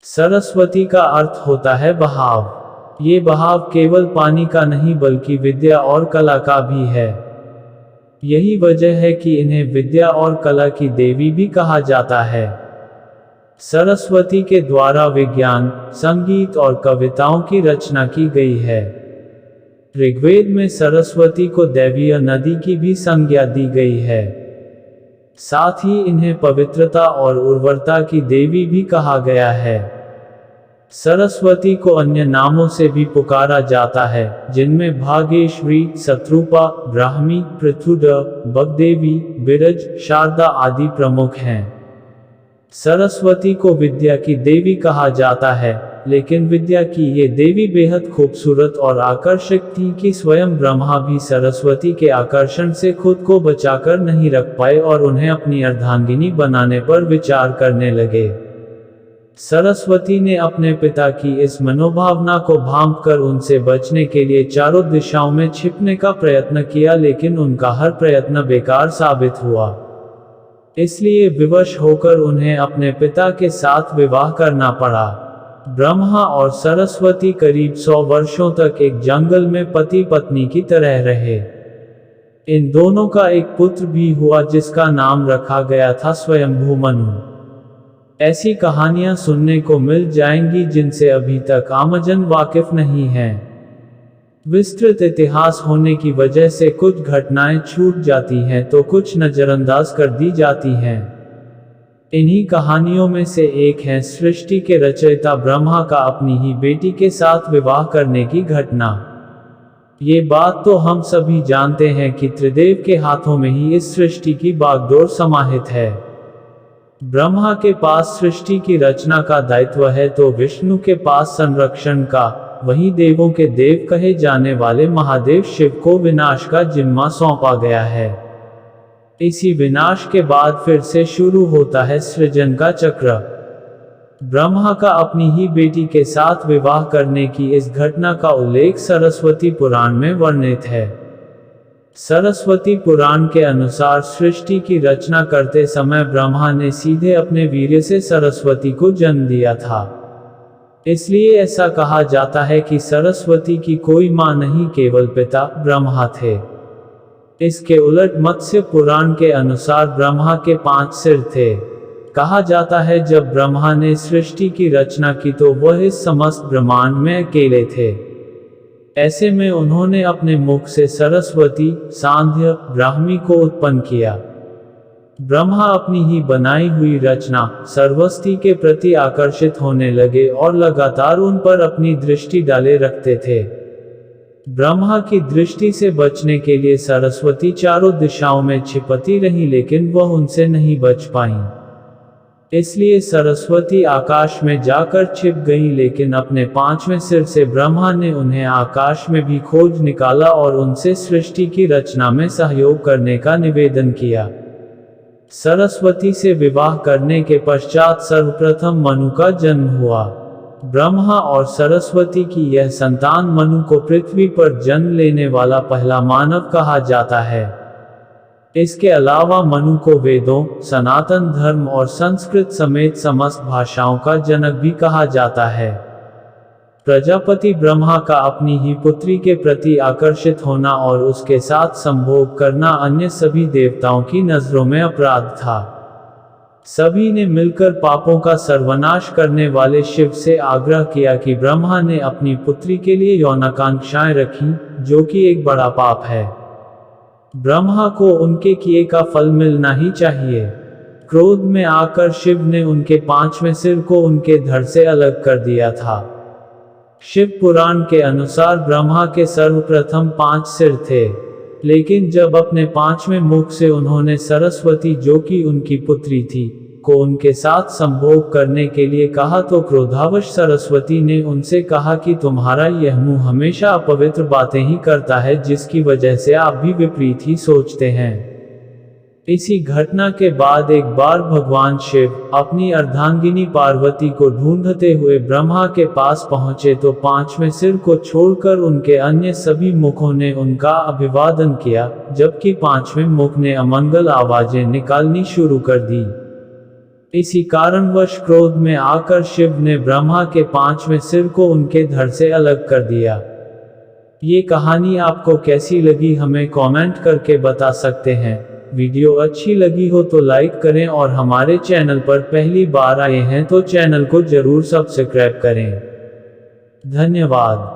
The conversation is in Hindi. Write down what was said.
सरस्वती का अर्थ होता है बहाव। ये बहाव केवल पानी का नहीं बल्कि विद्या और कला का भी है। यही वजह है कि इन्हें विद्या और कला की देवी भी कहा जाता है। सरस्वती के द्वारा विज्ञान, संगीत और कविताओं की रचना की गई है। ऋग्वेद में सरस्वती को दैवीय नदी की भी संज्ञा दी गई है। साथ ही इन्हें पवित्रता और उर्वरता की देवी भी कहा गया है। सरस्वती को अन्य नामों से भी पुकारा जाता है, जिनमें भागेश्वरी, शत्रुपा, ब्राह्मी, पृथुड, बगदेवी, बिरज, शारदा आदि प्रमुख हैं। सरस्वती को विद्या की देवी कहा जाता है, लेकिन विद्या की ये देवी बेहद खूबसूरत और आकर्षक थी कि स्वयं ब्रह्मा भी सरस्वती के आकर्षण से खुद को बचाकर नहीं रख पाए और उन्हें अपनी अर्धांगिनी बनाने पर विचार करने लगे। सरस्वती ने अपने पिता की इस मनोभावना को भांपकर उनसे बचने के लिए चारों दिशाओं में छिपने का प्रयत्न किया, लेकिन उनका हर प्रयत्न बेकार साबित हुआ। इसलिए विवश होकर उन्हें अपने पिता के साथ विवाह करना पड़ा। ब्रह्मा और सरस्वती करीब 100 वर्षों तक एक जंगल में पति पत्नी की तरह रहे। इन दोनों का एक पुत्र भी हुआ जिसका नाम रखा गया था स्वयंभू मनु। ऐसी कहानियां सुनने को मिल जाएंगी जिनसे अभी तक आमजन वाकिफ नहीं है। विस्तृत इतिहास होने की वजह से कुछ घटनाएं छूट जाती हैं तो कुछ नजरअंदाज कर दी जाती हैं। इन्हीं कहानियों में से एक है सृष्टि के रचयिता ब्रह्मा का अपनी ही बेटी के साथ विवाह करने की घटना। ये बात तो हम सभी जानते हैं कि त्रिदेव के हाथों में ही इस सृष्टि की बागडोर समाहित है। ब्रह्मा के पास सृष्टि की रचना का दायित्व है तो विष्णु के पास संरक्षण का, वहीं देवों के देव कहे जाने वाले महादेव शिव को विनाश का जिम्मा सौंपा गया है। इसी विनाश के बाद फिर से शुरू होता है सृजन का चक्र। ब्रह्मा का अपनी ही बेटी के साथ विवाह करने की इस घटना का उल्लेख सरस्वती पुराण में वर्णित है। सरस्वती पुराण के अनुसार सृष्टि की रचना करते समय ब्रह्मा ने सीधे अपने वीर्य से सरस्वती को जन्म दिया था। इसलिए ऐसा कहा जाता है कि सरस्वती की कोई मां नहीं, केवल पिता ब्रह्मा थे। इसके उलट मत्स्य पुराण के अनुसार ब्रह्मा के 5 सिर थे। कहा जाता है जब ब्रह्मा ने सृष्टि की रचना की तो वह इस समस्त ब्रह्मांड में अकेले थे। ऐसे में उन्होंने अपने मुख से सरस्वती, सांध्य, ब्राह्मी को उत्पन्न किया। ब्रह्मा अपनी ही बनाई हुई रचना सरस्वती के प्रति आकर्षित होने लगे और लगातार उन पर अपनी दृष्टि डाले रखते थे। ब्रह्मा की दृष्टि से बचने के लिए सरस्वती चारों दिशाओं में छिपती रही, लेकिन वह उनसे नहीं बच पाईं। इसलिए सरस्वती आकाश में जाकर छिप गई, लेकिन अपने 5वें सिर से ब्रह्मा ने उन्हें आकाश में भी खोज निकाला और उनसे सृष्टि की रचना में सहयोग करने का निवेदन किया। सरस्वती से विवाह करने के पश्चात सर्वप्रथम मनु का जन्म हुआ। ब्रह्मा और सरस्वती की यह संतान मनु को पृथ्वी पर जन्म लेने वाला पहला मानव कहा जाता है। इसके अलावा मनु को वेदों, सनातन धर्म और संस्कृत समेत समस्त भाषाओं का जनक भी कहा जाता है। प्रजापति ब्रह्मा का अपनी ही पुत्री के प्रति आकर्षित होना और उसके साथ संभोग करना अन्य सभी देवताओं की नजरों में अपराध था। सभी ने मिलकर पापों का सर्वनाश करने वाले शिव से आग्रह किया कि ब्रह्मा ने अपनी पुत्री के लिए यौनाकांक्षाएं रखी, जो कि एक बड़ा पाप है। ब्रह्मा को उनके किए का फल मिलना ही चाहिए। क्रोध में आकर शिव ने उनके 5वें सिर को उनके धड़ से अलग कर दिया था। शिव पुराण के अनुसार ब्रह्मा के सर्वप्रथम 5 सिर थे, लेकिन जब अपने 5वें मुख से उन्होंने सरस्वती, जो कि उनकी पुत्री थी, को उनके साथ संभोग करने के लिए कहा तो क्रोधावश सरस्वती ने उनसे कहा कि तुम्हारा यह मुंह हमेशा अपवित्र बातें ही करता है, जिसकी वजह से आप भी विपरीत ही सोचते हैं। इसी घटना के बाद एक बार भगवान शिव अपनी अर्धांगिनी पार्वती को ढूंढते हुए ब्रह्मा के पास पहुंचे तो 5वें सिर को छोड़कर उनके अन्य सभी मुखों ने उनका अभिवादन किया, जबकि 5वें मुख ने अमंगल आवाजें निकालनी शुरू कर दी। इसी कारणवश क्रोध में आकर शिव ने ब्रह्मा के 5वें सिर को उनके धड़ से अलग कर दिया। ये कहानी आपको कैसी लगी हमें कमेंट करके बता सकते हैं। वीडियो अच्छी लगी हो तो लाइक करें और हमारे चैनल पर पहली बार आए हैं तो चैनल को जरूर सब्सक्राइब करें। धन्यवाद।